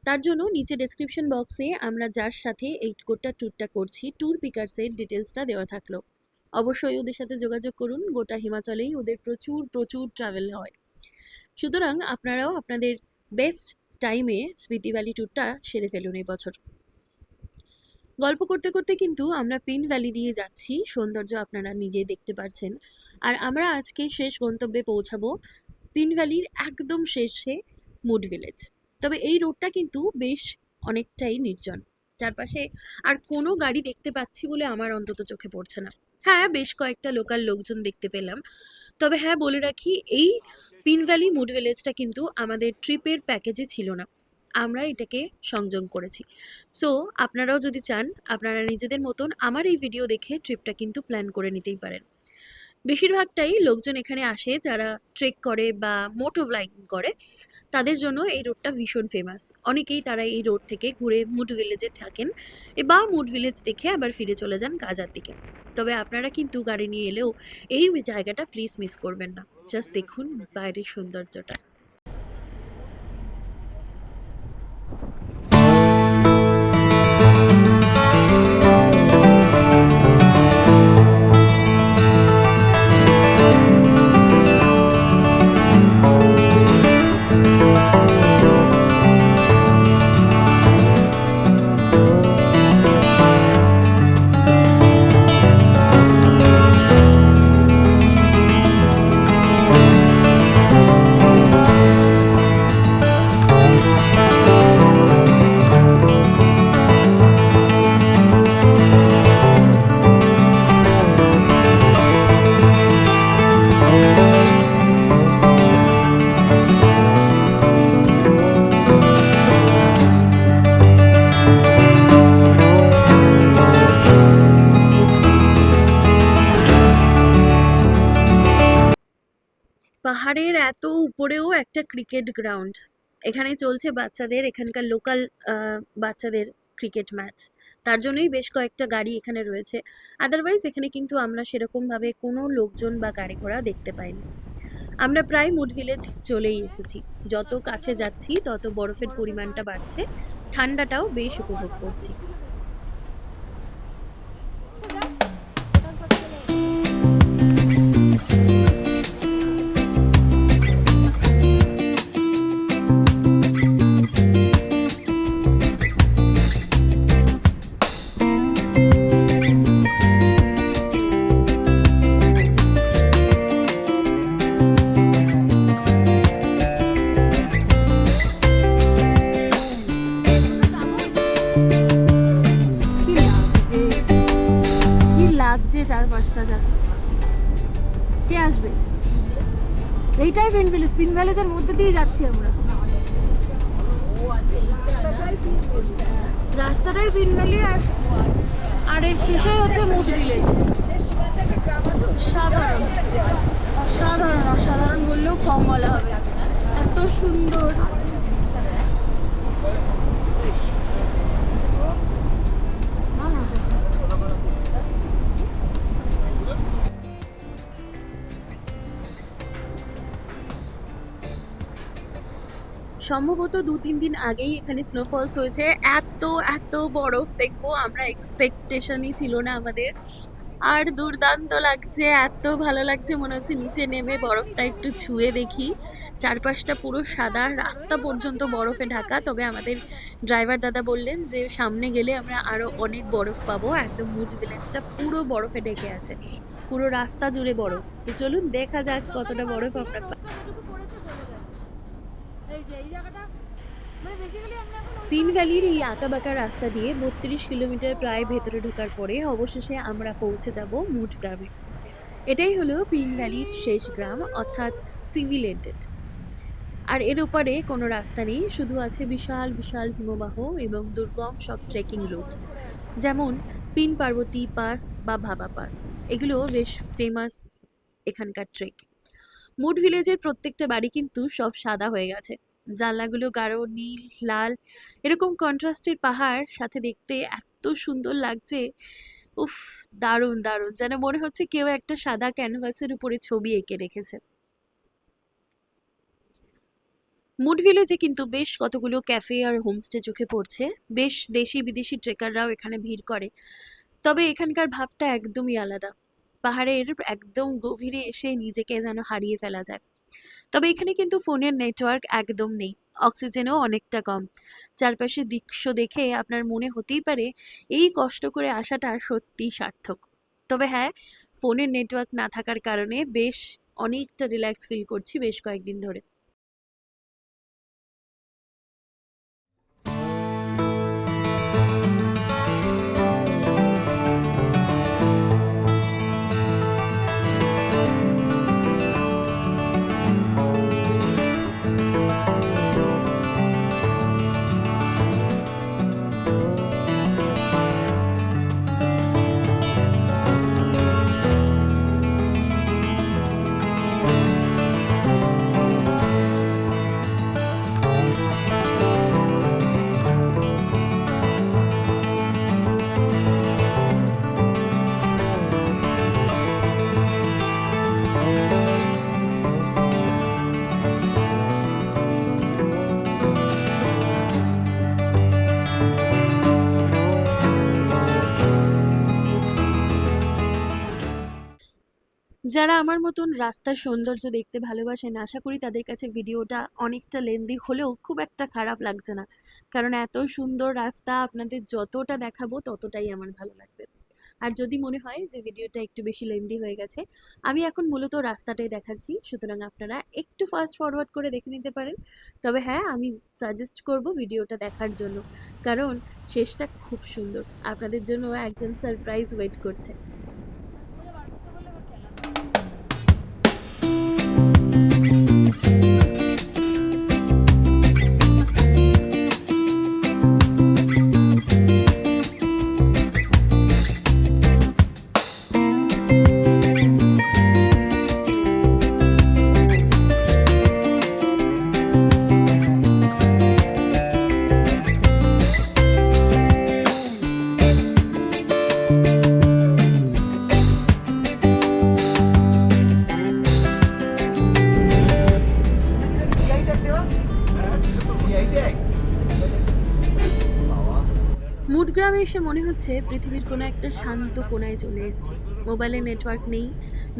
তার জন্য নিচে ডেসক্রিপশন বক্সে আমরা যার সাথে এই গোটা ট্যুরটা করছি ট্যুর পিকার্সের ডিটেলসটা দেওয়া থাকলো। অবশ্যই ওদের সাথে যোগাযোগ করুন, গোটা হিমাচলেই ওদের প্রচুর প্রচুর ট্রাভেল হয়। সুতরাং আপনারাও আপনাদের বেস্ট টাইমে স্পিতি ভ্যালি ট্যুরটা সেরে ফেলুন এই বছর। গল্প করতে করতে কিন্তু আমরা পিন ভ্যালি দিয়ে যাচ্ছি, সৌন্দর্য আপনারা নিজেই দেখতে পারছেন। আর আমরা আজকে শেষ গন্তব্যে পৌঁছাবো পিন ভ্যালির একদম শেষে মুড ভিলেজ। তবে এই রোডটা কিন্তু বেশ অনেকটাই নির্জন, চারপাশে আর কোনো গাড়ি দেখতে পাচ্ছি বলে আমার অন্তত চোখে পড়ছে না। হ্যাঁ, বেশ কয়েকটা লোকাল লোকজন দেখতে পেলাম। তবে হ্যাঁ, বলে রাখি এই পিন ভ্যালি মুড ভিলেজটা কিন্তু আমাদের ট্রিপের প্যাকেজে ছিল না, আমরা এটাকে সংযোগ করেছি। সো আপনারাও যদি চান আপনারা নিজেদের মতন আমার এই ভিডিও দেখে ট্রিপটা কিন্তু প্ল্যান করে নিতেই পারেন। বেশিরভাগটাই লোকজন এখানে আসে যারা ট্রেক করে বা মোটো ব্লাইকিং করে, তাদের জন্য এই রোডটা ভীষণ ফেমাস। অনেকেই তারা এই রোড থেকে ঘুরে মুড ভিলেজে থাকেন বা মুড ভিলেজ দেখে আবার ফিরে চলে যান গাজার দিকে। তবে আপনারা কিন্তু গাড়ি নিয়ে এলেও এই জায়গাটা প্লিজ মিস করবেন না। জাস্ট দেখুন বাইরের সৌন্দর্যটা। পাহাড়ের এত উপরেও একটা ক্রিকেট গ্রাউন্ড, এখানে চলছে বাচ্চাদের, এখানকার লোকাল বাচ্চাদের ক্রিকেট ম্যাচ। তার জন্যই বেশ কয়েকটা গাড়ি এখানে রয়েছে। আদারওয়াইজ এখানে কিন্তু আমরা সেরকমভাবে কোনো লোকজন বা গাড়ি ঘোড়া দেখতে পাইনি। আমরা প্রায় মুড ভিলেজ চলেই এসেছি। যত কাছে যাচ্ছি তত বরফের পরিমাণটা বাড়ছে, ঠান্ডাটাও বেশ উপভোগ করছি। চারপাশটা জাস্ট কে আসবে? এইটাই পিন ভিলেজ, পিন ভিলেজের মধ্যে দিয়ে যাচ্ছি আমরা। রাস্তাটাই পিন ভ্যালি আর এর শেষেই হচ্ছে মুড ভিলেজ। সাধারণ অসাধারণ, অসাধারণ বললেও কম বলা হবে, এত সুন্দর। সম্ভবত 2-3 দিন আগেই এখানে স্নোফলস হয়েছে। এত এত বরফ দেখবো আমরা এক্সপেকটেশনই ছিল না আমাদের। আর দুর্দান্ত লাগছে, এত ভালো লাগছে, মনে হচ্ছে নিচে নেমে বরফটা একটু ছুঁয়ে দেখি। চারপাশটা পুরো সাদা, রাস্তা পর্যন্ত বরফে ঢাকা। তবে আমাদের ড্রাইভার দাদা বললেন যে সামনে গেলে আমরা আরো অনেক বরফ পাবো। একদম মুড ভিলেজটা পুরো বরফে ঢেকে আছে, পুরো রাস্তা জুড়ে বরফ। তো চলুন দেখা যাক কতটা বরফ আমরা পাই। যতটুকু পড়েছে বোঝা গেছে। এই যে এই জায়গাটা মানে বেসিক্যালি আমরা এখন ওই পিন ভ্যালির এই আঁকাবাঁকা রাস্তা দিয়ে 32 কিলোমিটার প্রায় ভেতরে ঢোকার পরে অবশেষে আমরা পৌঁছে যাব মুড গ্রামে। এটাই হলো পিন ভ্যালির শেষ গ্রাম, অর্থাৎ সিভিলেন্টেড। আর এর ওপারে কোনো রাস্তা নেই, শুধু আছে বিশাল বিশাল হিমবাহ এবং দুর্গম সব ট্রেকিং রুট, যেমন পিন পার্বতী পাস বা ভাবা পাস। এগুলো বেশ ফেমাস এখানকার ট্রেক। মুড ভিলেজের প্রত্যেকটা বাড়ি কিন্তু সব সাদা হয়ে গেছে, জানলাগুলো গাঢ় নীল লাল, এরকম কন্ট্রাস্টের পাহাড় সাথে দেখতে এত সুন্দর লাগছে। উফ, দারুণ দারুণ, যেন মনে হচ্ছে কেউ একটা সাদা ক্যানভাসের উপরে ছবি এঁকে রেখেছে। মুড ভিলেজে কিন্তু বেশ কতগুলো ক্যাফে আর হোমস্টে চোখে পড়ছে। বেশ দেশি বিদেশি ট্রেকাররাও এখানে ভিড় করে। তবে এখানকার ভাবটা একদমই আলাদা, পাহাড়ের একদম গভীরে এসে নিজেকে যেন হারিয়ে ফেলা যায়। তবে এখানে কিন্তু ফোনের নেটওয়ার্ক একদম নেই, অক্সিজেনও অনেকটা কম। চারপাশের দৃশ্য দেখে আপনার মনে হতেই পারে এই কষ্ট করে আসাটা সত্যিই সার্থক। তবে হ্যাঁ, ফোনের নেটওয়ার্ক না থাকার কারণে বেশ অনেকটা রিল্যাক্স ফিল করছি বেশ কয়েকদিন ধরে। যারা আমার মতন রাস্তার সৌন্দর্য দেখতে ভালোবাসেন, আশা করি তাদের কাছে ভিডিওটা অনেকটা লেন্দি হলেও খুব একটা খারাপ লাগছে না, কারণ এত সুন্দর রাস্তা আপনাদের যতটা দেখাবো ততটাই আমার ভালো লাগবে। আর যদি মনে হয় যে ভিডিওটা একটু বেশি লেন্দি হয়ে গেছে, আমি এখন মূলত রাস্তাটাই দেখাচ্ছি, সুতরাং আপনারা একটু ফাস্ট ফরওয়ার্ড করে দেখে নিতে পারেন। তবে হ্যাঁ, আমি সাজেস্ট করব ভিডিওটা দেখার জন্য, কারণ শেষটা খুব সুন্দর। আপনাদের জন্য একজন সারপ্রাইজ ওয়েট করছে। মুডগ্রামে এসে মনে হচ্ছে পৃথিবীর কোনো একটা শান্ত কোণায় চলে এসেছি। মোবাইলে নেটওয়ার্ক নেই,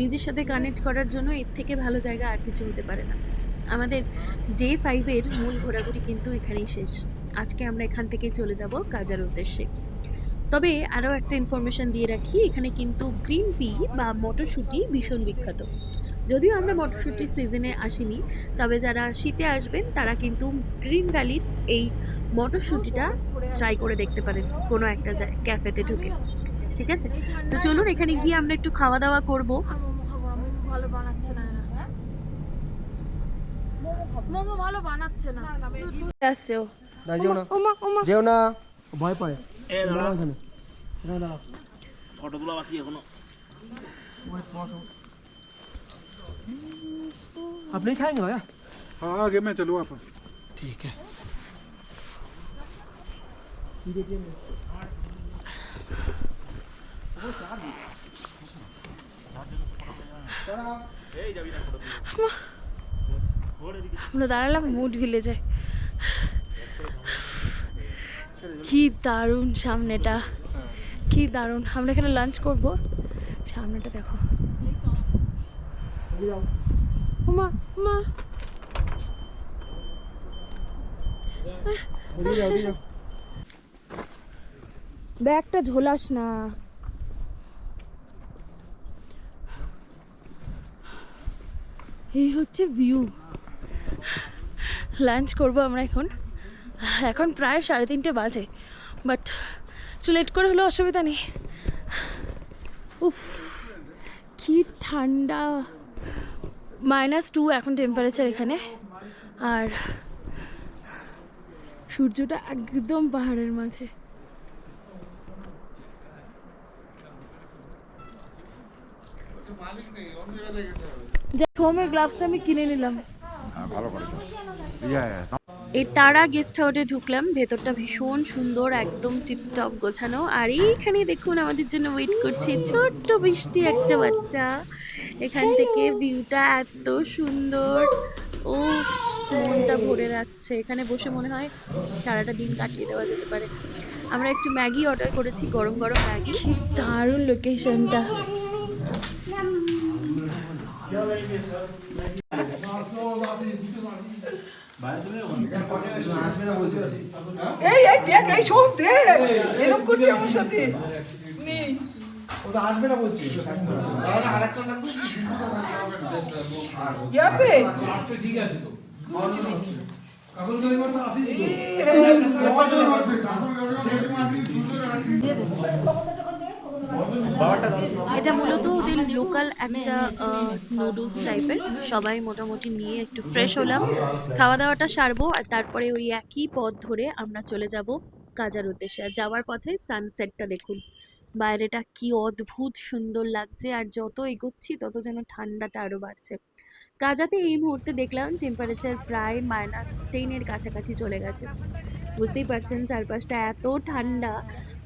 নিজের সাথে কানেক্ট করার জন্য এর থেকে ভালো জায়গা আর কিছু হতে পারে না। আমাদের ডে 5-এর মূল ঘোরাঘুরি কিন্তু এখানেই শেষ। আজকে আমরা এখান থেকেই চলে যাব কাজার উদ্দেশ্যে। তবে আরও একটা ইনফরমেশন দিয়ে রাখি, এখানে কিন্তু গ্রিন পি বা মটরশুঁটি ভীষণ বিখ্যাত। যদিও আমরা মটরশুঁটির সিজনে আসিনি, তবে যারা শীতে আসবেন তারা কিন্তু গ্রিন ভ্যালির এই মটরশুঁটিটা ট্রাই করে দেখতে পারেন কোনো একটা ক্যাফেতে ঢুকে। ঠিক আছে, তো চলুন এখানে গিয়ে আমরা একটু খাওয়া দাওয়া করবো। মোমো খাবো, মোমো ভালো বানাচ্ছে না এরা। মোমো ভালো বানাচ্ছে না। আসছে ও। না যেও না ওমা ওমা, যেও না ও ভয় পায় ফটোগুলো বাকি এখনো। आप नहीं खाएंगे भैया हाँ आगे मैं चलूँ आप ठीक है আমরা দাঁড়ালাম মুড ভিলেজে। কি দারুণ সামনেটা, কি দারুণ। আমরা এখানে লাঞ্চ করব, সামনেটা দেখো। ওমা ওমা, ওদিকে যাও, ওদিকে যাও। ব্যাগটা ঝোলাস না। এই হচ্ছে ভিউ। লাঞ্চ করব আমরা এখন। এখন প্রায় 3:30 বাজে, বাট একটু লেট করে হলেও অসুবিধা নেই। উফ, কি ঠান্ডা। -2 এখন টেম্পারেচার এখানে, আর সূর্যটা একদম পাহাড়ের মাঝে। হোমের গ্লাভসটা আমি কিনে নিলাম। এই তারা গেস্ট হাউসে ঢুকলাম। ভেতরটা ভীষণ সুন্দর, একদম টিপটপ গোছানো। আর এইখানে দেখুন আমাদের জন্য ওয়েট করছে ছোট্ট বৃষ্টি একটা বাচ্চা। এখান থেকে ভিউটা এত সুন্দর, ও মনটা ভরে যাচ্ছে। এখানে বসে মনে হয় সারাটা দিন কাটিয়ে দেওয়া যেতে পারে। আমরা একটু ম্যাগি অর্ডার করেছি, গরম গরম ম্যাগি। কি দারুণ লোকেশনটা। এই এই দেখ, এই সব দেখ এরকম করছে আমার সাথে। নেই ও তো আসবে না বলছি। ইয়াবে এটা মূলত ওদের লোকাল একটা নুডলস টাইপের। সবাই মোটামুটি নিয়ে একটু ফ্রেশ হলাম, খাওয়া দাওয়াটা সারবো, আর তারপরে ওই একই পথ ধরে আমরা চলে যাব কাজার উদ্দেশ্যে। আর যাওয়ার পথে সানসেটটা দেখুন, বাইরেটা কি অদ্ভুত সুন্দর লাগছে। আর যত এগোচ্ছি তত যেন ঠান্ডাটা আরও বাড়ছে। কাজাতে এই মুহূর্তে দেখলাম টেম্পারেচার প্রায় -10 কাছাকাছি চলে গেছে। বুঝতেই পারছেন চারপাশটা এত ঠান্ডা।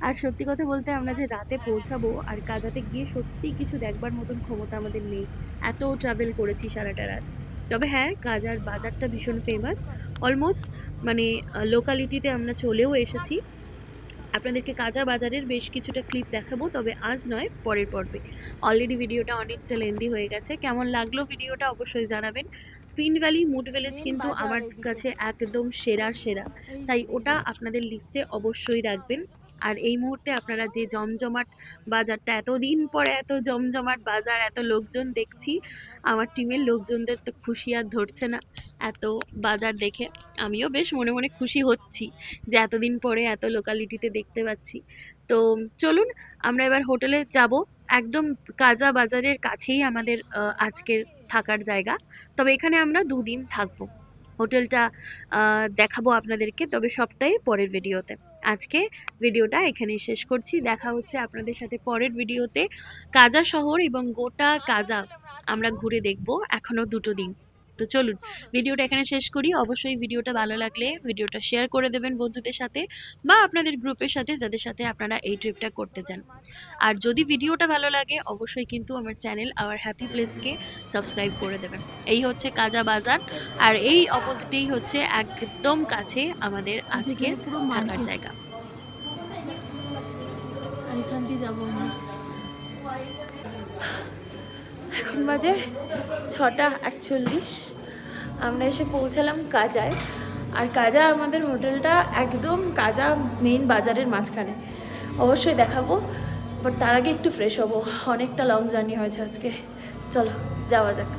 আর সত্যি কথা বলতে আমরা যে রাতে পৌঁছাবো আর কাজাতে গিয়ে সত্যি কিছু দেখবার মতন ক্ষমতা আমাদের নেই, এত ট্রাভেল করেছি সারাটা রাত। তবে হ্যাঁ, কাজার বাজারটা ভীষণ ফেমাস। অলমোস্ট মানে লোকালিটিতে আমরা চলেও এসেছি। আপনাদেরকে কাজা বাজারের বেশ কিছুটা ক্লিপ দেখাবো, তবে আজ নয়, পরের পর্বে। অলরেডি ভিডিওটা অনেকটা লেন্দি হয়ে গেছে। কেমন লাগলো ভিডিওটা অবশ্যই জানাবেন। টুইন ভ্যালি মুড ভিলেজ কিন্তু আমার কাছে একদম সেরা সেরা, তাই ওটা আপনাদের লিস্টে অবশ্যই রাখবেন। আর এই মুহূর্তে আপনারা যে জমজমাট বাজারটা, এতদিন পরে এত জমজমাট বাজার, এত লোকজন দেখছি, আমার টিমের লোকজনদের তো খুশি আর ধরছে না এত বাজার দেখে। আমিও বেশ মনে মনে খুশি হচ্ছি যে এতদিন পরে এত লোকালিটিতে দেখতে পাচ্ছি। তো চলুন আমরা এবার হোটেলে যাব। একদম কাজা বাজারের কাছেই আমাদের আজকের থাকার জায়গা, তবে এখানে আমরা 2 দিন থাকবো। হোটেলটা দেখাবো আপনাদেরকে, তবে সবটাই পরের ভিডিওতে। আজকে ভিডিওটা এখানেই শেষ করছি। দেখা হচ্ছে আপনাদের সাথে পরের ভিডিওতে। কাজা শহর এবং গোটা কাজা আমরা ঘুরে দেখব এখনও 2 দিন। তো চলুন ভিডিওটা এখানে শেষ করি। অবশ্যই ভিডিওটা ভালো লাগলে ভিডিওটা শেয়ার করে দেবেন বন্ধুদের সাথে বা আপনাদের গ্রুপের সাথে, যাদের সাথে আপনারা এই ট্রিপটা করতে চান। আর যদি ভিডিওটা ভালো লাগে অবশ্যই কিন্তু আমার চ্যানেল আওয়ার হ্যাপি প্লেসকে সাবস্ক্রাইব করে দেবেন। এই হচ্ছে কাজা বাজার, আর এই অপোজিটেই হচ্ছে একদম কাছে আমাদের আজকের থাকার জায়গা। আর এখান দিয়ে যাবো আমরা। এখন বাজে 6:41। আমরা এসে পৌঁছালাম কাজায়। আর কাজা আমাদের হোটেলটা একদম কাজা মেইন বাজারের মাঝখানে। অবশ্যই দেখাবো, বাট তার আগে একটু ফ্রেশ হবো। অনেকটা লং জার্নি হয়েছে আজকে। চলো যাওয়া যাক।